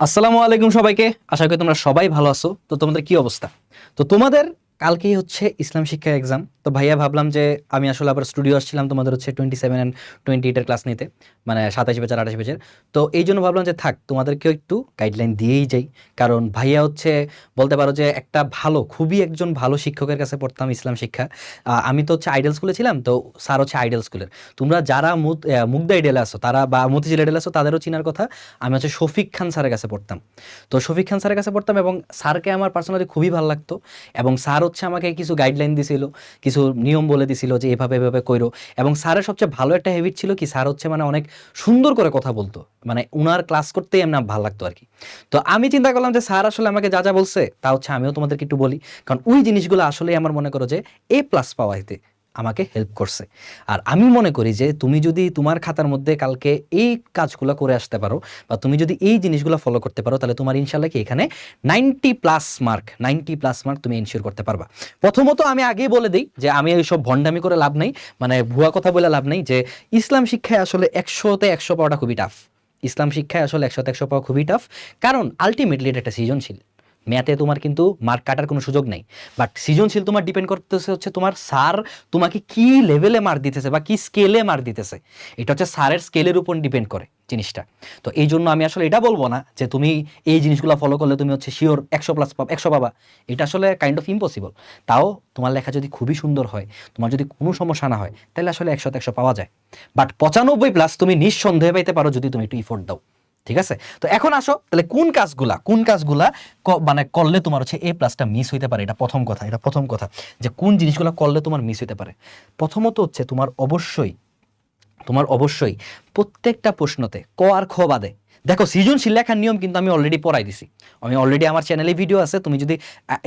আসসালামু আলাইকুম সবাইকে। আশা করি তোমরা সবাই ভালো আছো। তো তোমাদের কি অবস্থা? তো তোমাদের কালকেই হচ্ছে ইসলাম শিক্ষা এক্সাম। তো ভাইয়া ভাবলাম যে আমি আসলে আবার স্টুডিও আসছিলাম তোমাদের হচ্ছে 27 অ্যান্ড 28 এর ক্লাস নিতে, মানে 27 ব্যাচের 28 ব্যাচের। তো এই জন্য ভাবলাম যে থাক তোমাদেরকেও একটু গাইডলাইন দিয়েই যাই, কারণ ভাইয়া হচ্ছে বলতে পারো যে একটা ভালো, খুবই একজন ভালো শিক্ষকের কাছে পড়তাম ইসলাম শিক্ষা। আমি তো হচ্ছে আইডেল স্কুলে ছিলাম, তো স্যার হচ্ছে আইডেল স্কুলের। তোমরা যারা মুগদা আইডেলে আছো তারা বা মতিঝিল আইডেলে আছো তাদেরও চিনার কথা। আমি হচ্ছে শফিক খান স্যারের কাছে পড়তাম। তো শফিক খান স্যারের কাছে পড়তাম এবং স্যারকে আমার পার্সোনালি খুবই ভালো লাগতো। এবং স্যার হচ্ছে আমাকে কিছু গাইডলাইন দিছিল, কিছু নিয়ম বলে দিছিল যে এভাবে এভাবে কইরো। এবং স্যারের সবচেয়ে ভালো একটা হ্যাবিট ছিল কি, স্যার হচ্ছে মানে অনেক সুন্দর করে কথা বলতো, মানে উনার ক্লাস করতেই এমনি ভালো লাগতো আর কি। তো আমি চিন্তা করলাম যে স্যার আসলে আমাকে যা যা বলছে তা হচ্ছে আমিও তোমাদেরকে একটু বলি, কারণ ওই জিনিসগুলো আসলে আমার মনে করো যে A+ পাওয়াইতে আমাকে হেল্প করছে। আর আমি মনে করি যে তুমি যদি তোমার খাতার মধ্যে কালকে এই কাজগুলো করে আসতে পারো, বা তুমি যদি এই জিনিসগুলো ফলো করতে পারো, তাহলে তোমার ইনশাল্লাহ কি এখানে 90+ মার্ক তুমি এনশিওর করতে পারবা। প্রথমত আমি আগেই বলে দিই যে আমি এইসব ভণ্ডামি করে লাভ নেই, মানে ভুয়া কথা বলে লাভ নেই, যে ইসলাম শিক্ষায় আসলে 100তে 100 পাওয়াটা খুবই টাফ। ইসলাম শিক্ষায় আসলে 100তে 100 পাওয়া খুবই টাফ, কারণ আলটিমেটলি এটা একটা সৃজনশীল। ম্যাথে তোমার কিন্তু মার্ক কাটার কোনো সুযোগ নেই, বাট সৃজনশীল তোমার ডিপেন্ড করতেছে হচ্ছে তোমার স্যার তোমাকে কি লেভেলে মার্ক দিতেছে বা কি স্কেলে মার্ক দিতেছে। এটা হচ্ছে স্যারের স্কেলের উপর ডিপেন্ড করে জিনিসটা। তো এই জন্য আমি আসলে এটা বলবো না যে তুমি এই জিনিসগুলো ফলো করলে তুমি হচ্ছে শিওর 100+ পাবা, 100 পাবা। এটা আসলে কাইন্ড অফ ইম্পসিবল। তাও তোমার লেখা যদি খুবই সুন্দর হয়, তোমার যদি কোনো সমস্যা না হয়, তাহলে আসলে 100তে 100 পাওয়া যায়। বাট 95+ তুমি নিঃসন্দেহে পাইতে পারো যদি তুমি একটু ইফোর্ট দাও। ঠিক আছে? তো এখন আসো তাহলে কোন কাজগুলা মানে করলে তোমার হচ্ছে A+টা মিস হইতে পারে। এটা প্রথম কথা যে কোন জিনিসগুলো করলে তোমার মিস হইতে পারে। প্রথমত হচ্ছে তোমার অবশ্যই প্রত্যেকটা প্রশ্নতে ক আর খ বাদে, দেখো সৃজনশীল লেখার নিয়ম কিন্তু আমি অলরেডি পড়াই দিছি। আমি অলরেডি আমার চ্যানেলে ভিডিও আছে, তুমি যদি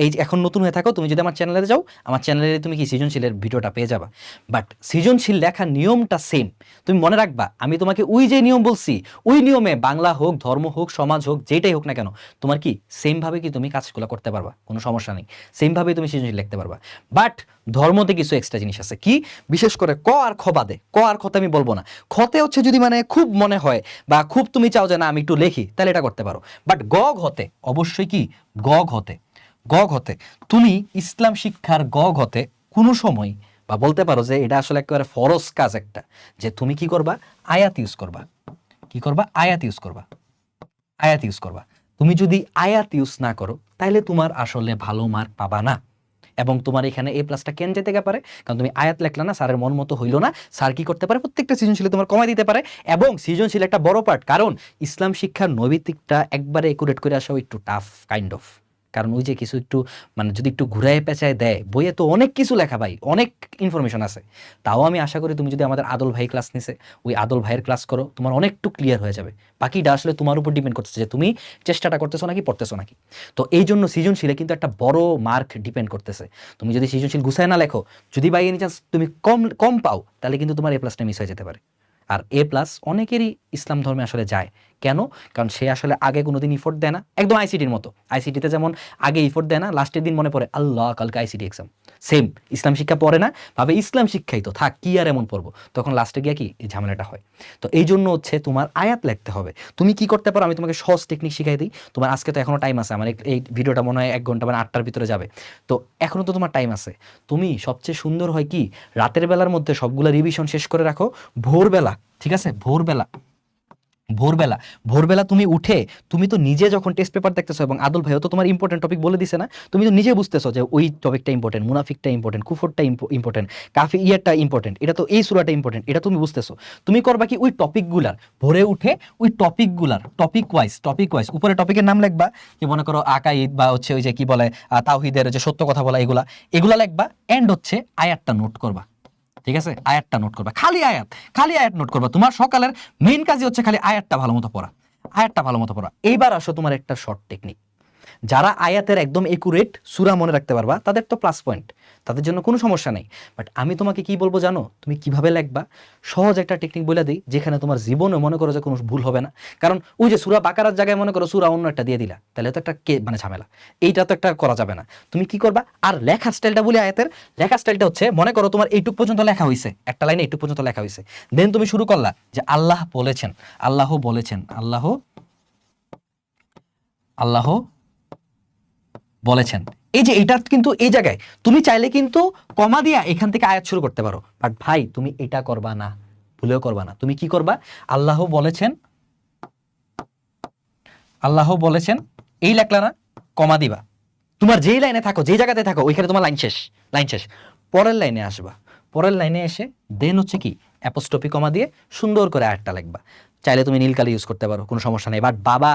এই যে এখন নতুন হয়ে থাকো, তুমি যদি আমার চ্যানেলে যাও, আমার চ্যানেলে তুমি কি সৃজনশীলের ভিডিওটা পেয়ে যাবা। বাট সৃজনশীল লেখার নিয়মটা সেম। তুমি মনে রাখবা, আমি তোমাকে ওই যে নিয়ম বলছি, ওই নিয়মে বাংলা হোক, ধর্ম হোক, সমাজ হোক, যেটাই হোক না কেন, তোমার কি সেমভাবে কি তুমি কাজগুলো করতে পারবা, কোনো সমস্যা নেই। সেমভাবে তুমি সৃজনশীল লিখতে পারবা। বাট ধর্মতে কিছু এক্সট্রা জিনিস আছে, কি বিশেষ করে ক আর খ বাদে। ক আর খতে আমি বলবো না। খতে হচ্ছে যদি মানে খুব মনে হয় বা খুব তুমি চাও যে না আমি একটু লেখি, তাহলে এটা করতে পারো। বাট গ ঘতে অবশ্যই কি, গ ঘতে গ ঘতে তুমি ইসলাম শিক্ষার গ ঘতে কোনো সময়, বা বলতে পারো যে এটা আসলে একেবারে ফরজ কাজ একটা, যে তুমি কি করবা, আয়াত ইউজ করবা। কি করবা? আয়াত ইউজ করবা। আয়াত ইউজ করবা। তুমি যদি আয়াত ইউজ না করো, তাহলে তোমার আসলে ভালো মার্ক পাবা না। এবং তোমার এখানে A+টা কেন যেতে পারে, কারণ তুমি আয়াত লেখলা না, স্যারের মন মতো হইলো না। স্যার কি করতে পারে, প্রত্যেকটা সৃজনশীলে তোমার কমাই দিতে পারে। এবং সৃজনশীল একটা বড় পার্ট, কারণ ইসলাম শিক্ষার নৈতিকটা একবারে একুরেট করে আসাও একটু টাফ কাইন্ড অফ। কারণ ওই যে কিছু একটু মানে যদি একটু ঘুরায় পেঁচায় দেয়, বইয়ে তো অনেক কিছু লেখা ভাই, অনেক ইনফরমেশন আছে। তাও আমি আশা করি তুমি যদি আমাদের আদল ভাই ক্লাস নিছে, ওই আদল ভাইয়ের ক্লাস করো, তোমার অনেকটু ক্লিয়ার হয়ে যাবে। বাকিটা আসলে তোমার উপর ডিপেন্ড করতেছে যে তুমি চেষ্টাটা করতেছো নাকি পড়তেছো নাকি। তো এই জন্য সৃজনশীলে কিন্তু একটা বড় মার্ক ডিপেন্ড করতেছে। তুমি যদি সৃজনশীল গুছায় না লেখো, যদি বাই এনি চান্স তুমি কম কম পাও, তাহলে কিন্তু তোমার A+টা মিস হয়ে যেতে পারে। আর A+ অনেকেরই ইসলাম ধর্মে আসলে যায় কেন, কারণ সে আসলে আগে কোনোদিন ইফোর্ট দেয় না, একদম আইসিটির মতো। আইসিটিতে যেমন আগে ইফোর্ট দেয় না, লাস্টের দিন মনে পড়ে আল্লাহ কালকে আইসিটি এক্সাম। সেম ইসলাম শিক্ষা পড়ে না, ভাবে ইসলাম শিক্ষাই তো থাক, কি আর এমন পড়বো, তখন লাস্টে গিয়ে কি এই ঝামেলাটা হয়। তো এই জন্য হচ্ছে তোমার আয়াত লিখতে হবে। তুমি কি করতে পারো, আমি তোমাকে সহজ টেকনিক শিখাই দিই। তোমার আজকে তো এখনো টাইম আছে, আমার এই ভিডিওটা মনে হয় 1 ঘন্টা মানে 8টার ভিতরে যাবে। তো এখনো তো তোমার টাইম আছে। তুমি সবচেয়ে সুন্দর হয় কি, রাতের বেলার মধ্যে সবগুলো রিভিশন শেষ করে রাখো। ভোরবেলা, ঠিক আছে, ভোরবেলা ভোরবেলা ভোরবেলা তুমি উঠে, তুমি তো নিজে যখন টেস্ট পেপার দেখতেছো, এবং আদল ভাইও তো তোমার ইম্পর্টেন্ট টপিক বলে দিছে না, তুমি তো নিজে বুঝতেছো যে ওই টপিকটা ইম্পর্টেন্ট, মুনাফিকটা ইম্পর্টেন্ট, কুফরটা ইম্পর্টেন্ট, কাফি ইয়ারটা ইম্পর্টেন্ট, এটা তো এই সূরাটা ইম্পর্টেন্ট, এটা তুমি বুঝতেছো। তুমি করবা কি, ওই টপিকগুলার ভোরে উঠে ওই টপিকগুলার টপিক ওয়াইজ উপরে টপিকের নাম লিখবা। কি মনে করো আকাইদ, বা হচ্ছে ওই যে কি বলে তাওহীদের যে সত্য কথা বলা, এগুলা লিখবা। এন্ড হচ্ছে আয়াতটা নোট করবা। ঠিক আছে, আয়াতটা নোট করবা, খালি আয়াত নোট করবা। তোমার সকালের মেইন কাজই হচ্ছে খালি আয়াতটা ভালো মতো পড়া, আয়াতটা ভালো মতো পড়া। এইবার আসো তোমার একটা শর্ট টেকনিক। যারা আয়াতের একদম একুরেট সূরা মনে রাখতে পারবা, তাদের তো প্লাস পয়েন্ট, তাদের জন্য কোনো সমস্যা নেই। বাট আমি তোমাকে কি বলবো জানো, তুমি কিভাবে লিখবা, সহজ একটা টেকনিক বলে দিই, যেখানে তোমার জীবনে মনে করো যে কোনো ভুল হবে না। কারণ ওই যে সূরা বাকারার জায়গায় মনে করো সূরা অন্য একটা দিয়ে দিলা, তাহলে তো একটা মানে ঝামেলা, এইটা তো একটা করা যাবে না। তুমি কি করবা, আর লেখার স্টাইলটা বলি, আয়াতের লেখার স্টাইলটা হচ্ছে, মনে করো তোমার এইটুক পর্যন্ত লেখা হয়েছে, একটা লাইনে এইটুক পর্যন্ত লেখা হয়েছে, দেন তুমি শুরু করলা যে আল্লাহ বলেছেন, আল্লাহ আল্লাহ বলেছেন। এই যে এটা কিন্তু এই জায়গায় তুমি চাইলে কিন্তু কমা দিয়া এখান থেকে আয়াত শুরু করতে পারো, বাট ভাই তুমি এটা করবা না, ভুলেও করবা না। তুমি কি করবা, আল্লাহ বলেছেন, আল্লাহ বলেছেন এই লেখলা না, কমা দিবা। তোমার যেই লাইনে থাকো, যেই জায়গাতে থাকো, ওইখানে তোমার লাইন শেষ, লাইন শেষ। পরের লাইনে আসবা, পরের লাইনে এসে দেন হচ্ছে কি অ্যাপোস্ট্রফি কমা দিয়ে সুন্দর করে আয়াতটা লিখবা। চাইলে তুমি নীল কালি ইউজ করতে পারো, কোনো সমস্যা নেই। বাট বাবা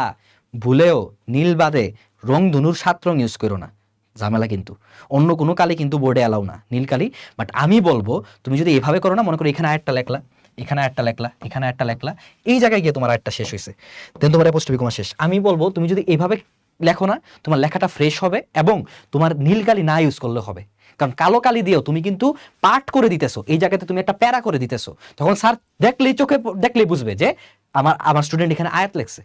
ভুলেও নীল বাদে রং ধনুর 7 রং ইউজ করো না, ঝামেলা কিন্তু। অন্য কোনো কালি কিন্তু বোর্ডে অ্যালাউ না, নীল কালি। বাট আমি বলবো তুমি যদি এভাবে করো না, মনে করো এখানে আয়াতটা লেখলা, এখানে আয়াতটা লেখলা, এখানে আয়াতটা লেখলা, এই জায়গায় গিয়ে তোমার আয়াতটা শেষ হয়েছে, দেন তোমার অ্যাপোস্ট্রফি কমা শেষ। আমি বলবো তুমি যদি এভাবে লেখো না, তোমার লেখাটা ফ্রেশ হবে এবং তোমার নীল কালি না ইউজ করলে হবে। কারণ কালো কালি দিয়েও তুমি কিন্তু পাঠ করে দিতেছো, এই জায়গাতে তুমি একটা প্যারা করে দিতেছো, তখন স্যার দেখলেই চোখে দেখলেই বুঝবে যে আমার স্টুডেন্ট এখানে আয়াত লেখছে।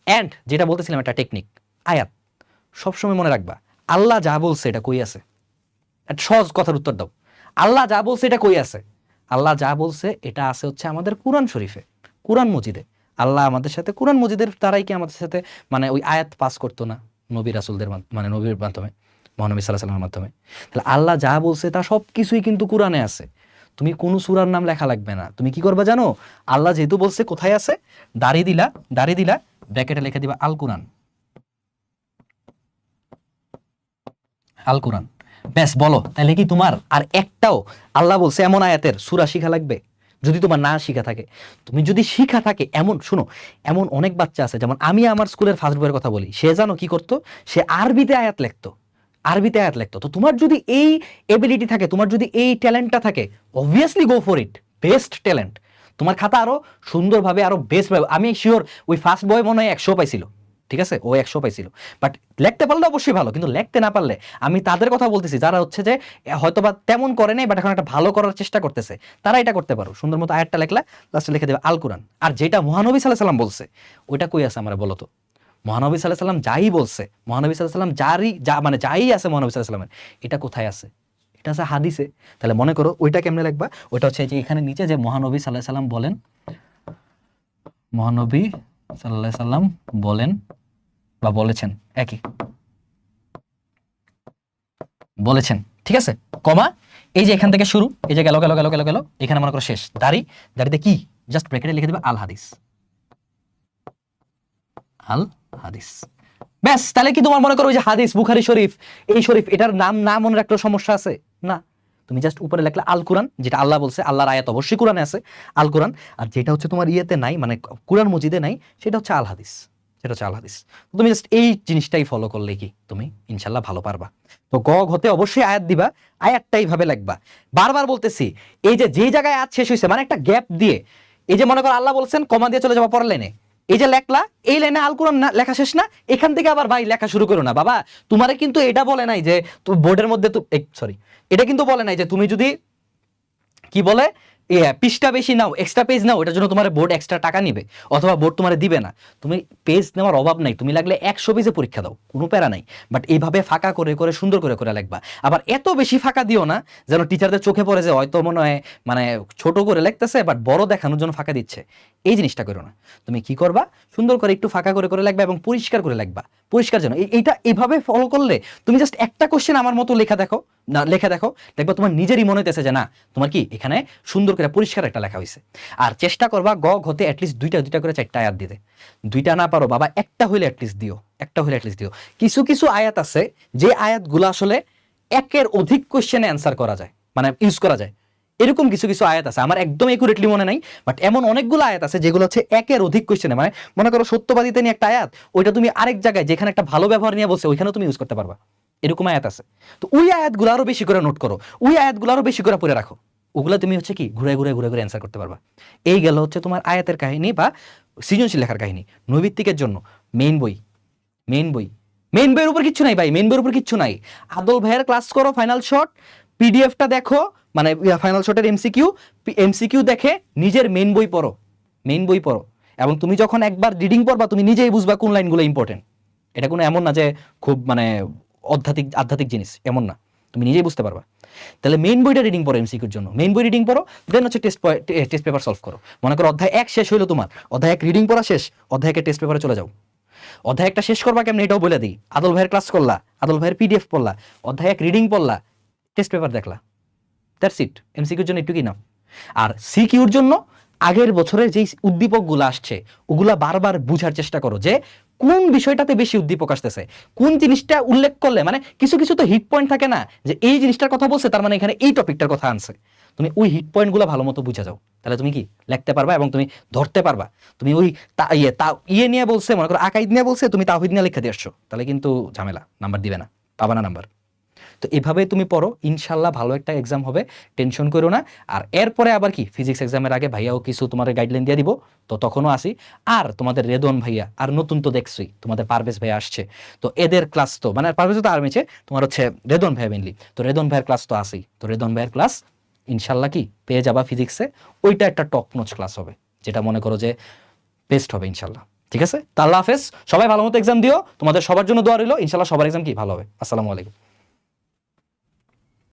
অ্যান্ড যেটা বলতেছিলাম একটা টেকনিক, আয়াত সবসময় মনে রাখবা, আল্লাহ যা বলছে এটা কই আছে। একটা সহজ কথার উত্তর দাও, আল্লাহ যা বলছে এটা কই আছে। আল্লাহ যা বলছে এটা আছে হচ্ছে আমাদের কুরআন শরীফে, কুরআন মজিদে। আল্লাহ আমাদের সাথে কুরআন মজিদের দ্বারাই কি আমাদের সাথে মানে ওই আয়াত পাস করতো না নবী রাসূলদের মানে নবীর মাধ্যমে, মহানবী সাল্লাল্লাহু আলাইহি ওয়াসাল্লামের মাধ্যমে। তাহলে আল্লাহ যা বলছে তা সব কিছুই কিন্তু কুরআনে আছে। তুমি কোনো সূরার নাম লেখা লাগবে না। তুমি কি করবা জানো, আল্লাহ যেহেতু বলছে কোথায় আছে, দাড়ি দিলা ব্র্যাকেটে লিখে দিবা আল কুরআন, আল কোরআন, ব্যাস বলো। তাহলে কি তোমার আর একটাও আল্লাহ বলছে এমন আয়াতের সূরা শিখা লাগবে? যদি তোমার না শিখা থাকে, তুমি যদি শিখা থাকে, এমন শুনো, এমন অনেক বাচ্চা আছে, যেমন আমি আমার স্কুলের ফার্স্ট বইয়ের কথা বলি, সে জানো কি করতো, সে আরবিতে আয়াত লিখতো, আরবিতে আয়াত লিখতো। তো তোমার যদি এই এবিলিটি থাকে, তোমার যদি এই ট্যালেন্টটা থাকে, obviously go for it, best talent. তোমার খাতা আরো সুন্দরভাবে আরো বেস্ট, আমি শিওর ওই ফার্স্ট বই মনে হয় 100 পাইছিল, ঠিক আছে, ও 100 পাইছিল। বাট লিখতে পারলে অবশ্যই ভালো, কিন্তু লিখতে না পারলে, আমি তাদের কথা বলতেছি যারা হচ্ছে যে হয়তোবা তেমন করে নাই বাট এখন একটা ভালো করার চেষ্টা করতেছে, তারা এটা করতে পারো। সুন্দর মতো আয়াতটা লেখলা, লাস্টে লিখে দেবে আল কোরআন। আর যেটা মহানবী সাল্লাল্লাহু আলাইহি সাল্লাম বলছে ওইটা কই আছে আমরা বলো তো। মহানবী সাল্লাল্লাহু আলাইহি সাল্লাম যাই বলছে, মহানবী সাল্লাল্লাহু আলাইহি সাল্লাম মানে যাই আছে মহানবী সাল্লাল্লাহু আলাইহি সাল্লামের, এটা কোথায় আছে? এটা আছে হাদিসে। তাহলে মনে করো ওইটা কেমনে লিখবা, ওইটা হচ্ছে যে এখানে নিচে যে মহানবী সাল্লাল্লাহু আলাইহি সাল্লাম বলেন, মহানবী সাল্লাল্লাহু আলাইহি সাল্লাম বলেন বা বলেছেন, একই বলেছেন, ঠিক আছে, কমা, এই যে এখান থেকে শুরু, এই যে গেল গেল গেল গেল গেল, এখানে মনে করো শেষ, দাড়িতে কি জাস্ট ব্র্যাকেটে লিখে দেবে আল হাদিস, আল হাদিস, ব্যাস। তাহলে কি তোমার মনে করো ওই যে হাদিস, বুখারী শরীফ, এই শরীফ, এটার নাম না মনে রাখলেও সমস্যা আছে না? তুমি জাস্ট উপরে লিখলে আল কোরআন, যেটা আল্লাহ বলছে, আল্লাহর আয়াত অবশ্যই কোরআনে আছে, আল কোরআন। আর যেটা হচ্ছে তোমার ইয়েতে নাই, মানে কোরআন মজিদে নাই, সেটা হচ্ছে আল হাদিস, সেটা হচ্ছে আল হাদিস। তুমি জাস্ট এই জিনিসটাই ফলো করলে কি তুমি ইনশাল্লাহ ভালো পারবা। তো গ ঘতে অবশ্যই আয়াত দিবা, আয়াতটা এইভাবে লিখবা। বারবার বলতেছি, এই যে যেই জায়গায় আয়াত শেষ হয়েছে, মানে একটা গ্যাপ দিয়ে, এই যে মনে করো আল্লাহ বলছেন, কমা দিয়ে চলে যাবা পরের লাইনে, এই যে লেখলা, এই লাইনে আল কোরআন লেখা শেষ না, এখান থেকে আবার ভাই লেখা শুরু করো না। বাবা তোমারে কিন্তু এটা বলে নাই যে বোর্ডের মধ্যে, সরি, এটা কিন্তু বলে নাই যে তুমি যদি কি বলে পৃষ্ঠা বেশি নাও, এক্সট্রা পেজ নাও, এটার জন্য তোমার বোর্ড এক্সট্রা টাকা নিবে অথবা বোর্ড তোমার দিবে না। তুমি পেজ নেওয়ার অভাব নাই, তুমি লাগলে 100 পেজে পরীক্ষা দাও, কোনো প্যারা নাই। বাট এইভাবে ফাঁকা করে করে সুন্দর করে করে লিখবা। আবার এত বেশি ফাঁকা দিও না যেন টিচারদের চোখে পড়ে যে হয়তো মনে হয় মানে ছোট করে লিখতেছে বাট বড় দেখানোর জন্য ফাঁকা দিচ্ছে, এই জিনিসটা করো না। তুমি কি করবা, সুন্দর করে একটু ফাঁকা করে করে লিখবা এবং পরিষ্কার করে লিখবা, পরিষ্কার যেন। এইটা এইভাবে ফলো করলে তুমি জাস্ট একটা কোশ্চেন আমার মতো লেখা দেখো না, লেখা দেখো, দেখবা তোমার নিজেরই মনে হইতেছে যে না, তোমার কি এখানে সুন্দর করে পরিষ্কার একটা লেখা হয়েছে। আর চেষ্টা করবা গ ঘতে অ্যাটলিস্ট দুইটা করে 4টা আয়াত দিতে। দুইটা না পারো বাবা, একটা হইলে অ্যাটলিস্ট দিও, একটা হইলে অ্যাটলিস্ট দিও। কিছু কিছু আয়াত আছে যে আয়াতগুলো আসলে একের অধিক কোশ্চেনে অ্যান্সার করা যায়, মানে ইউজ করা যায়। এরকম কিছু কিছু আয়াত আছে, আমার একদম একুরেটলি মনে নাই, বাট এমন অনেকগুলো আয়াত আছে যেগুলো হচ্ছে একের অধিক কোশ্চেনে, মানে মনে করো সত্যবাদীতে নিয়ে একটা আয়াত, ওইটা তুমি আরেক জায়গায় যেখানে একটা ভালো ব্যবহার নিয়ে বলছে ওইখানেও তুমি ইউজ করতে পারবা, এরকম আয়াত আছে। তো ওই আয়াতগুলো আরো বেশি করে নোট করো, ওই আয়াতগুলো আরো বেশি করে পড়ে রাখো, ওগুলো তুমি হচ্ছে কি ঘুরে ঘুরে ঘুরে ঘুরে অ্যান্সার করতে পারবা। এই গেল হচ্ছে তোমার আয়াতের কাহিনী বা সৃজনশীল লেখার কাহিনী। নৈবিত্তিকের জন্য মেইন বই, মেইন বই, মেইন বইয়ের উপর কিচ্ছু নাই ভাই, মেইন বইয়ের উপর কিচ্ছু নাই। আদল ভাইয়ের ক্লাস করো, ফাইনাল শট পিডিএফটা দেখো, মানে ফাইনাল শটের এমসিকিউ দেখে নিজের মেইন বই পড়ো, মেইন বই পড়ো। এবং তুমি যখন একবার রিডিং পড়বা তুমি নিজেই বুঝবা কোন লাইনগুলো ইম্পর্টেন্ট। এটা কোনো এমন না যে খুব মানে আধ্যাত্মিক জিনিস, এমন না, তুমি নিজেই বুঝতে পারবা। তাহলে মেইন বইটা রিডিং পড়ো এমসিকিউর জন্য, মেইন বই রিডিং পড়ো, দেন হচ্ছে টেস্ট পেপার সলভ করো। মনে করো অধ্যায় 1 শেষ হইলো, তোমার অধ্যায় 1 রিডিং পড়া শেষ, অধ্যায় 1 টেস্ট পেপারে চলে যাও। অধ্যায় একটা শেষ করবা কেমন এটাও বলে দিই। আদল ভাইয়ের ক্লাস করলা, আদল ভাইয়ের পিডিএফ পড়লা, অধ্যায় এক রিডিং পড়লা, টেস্ট পেপার দেখলা, দ্যাটস ইট। এমসিকিউর জন্য একটু কি না। আর সিকিউর জন্য আগের বছরের যেই উদ্দীপকগুলো আসছে ওগুলা বারবার বুঝার চেষ্টা করো যে কোন বিষয়টাতে বেশি উদ্দীপক আসতেছে, কোন জিনিসটা উল্লেখ করলে, মানে কিছু কিছু তো হিট পয়েন্ট থাকে না যে এই জিনিসটার কথা বলছে তার মানে এখানে এই টপিকটার কথা আনছে। তুমি ওই হিট পয়েন্টগুলো ভালো মতো বুঝে যাও, তাহলে তুমি কি লিখতে পারবা এবং তুমি ধরতে পারবা। তুমি ওই ইয়ে নিয়ে বলছে, মনে করো আকাইদ নিয়ে বলছে, তুমি তাওহীদ নিয়ে লিখে দিয়ে আসছো, তাহলে কিন্তু ঝামেলা, নাম্বার দিবে না, পাবা না নাম্বার। তো এভাবে তুমি পড়ো, ইনশাল্লাহ ভালো একটা এক্সাম হবে, টেনশন করো না। আর এরপরে আবার কি ফিজিক্স এক্সামের আগে ভাইয়াও কিছু তোমার গাইডলাইন দিয়ে দিব, তো তখনও আসি। আর তোমাদের রেদন ভাইয়া, আর নতুন তো দেখছই তোমাদের পারভেজ ভাইয়া আসছে, তো এদের ক্লাস তো মানে পারভেজ তো আর্মিছে, তোমার হচ্ছে রেদন ভাইয়া মেনলি, তো রেদন ভাইয়ের ক্লাস তো আসেই, তো রেদন ভাইয়ের ক্লাস ইনশাল্লাহ কি পেয়ে যাবা ফিজিক্সে। ওইটা একটা টপ নোচ ক্লাস হবে, যেটা মনে করো যে বেস্ট হবে ইনশাল্লাহ। ঠিক আছে, তা আল্লাহ হাফেজ, সবাই ভালো মতো এক্সাম দিও, তোমাদের সবার জন্য দোয়া রইলো, ইনশাল্লাহ সবার এক্সাম কি ভালো হবে। আসসালামু আলাইকুম।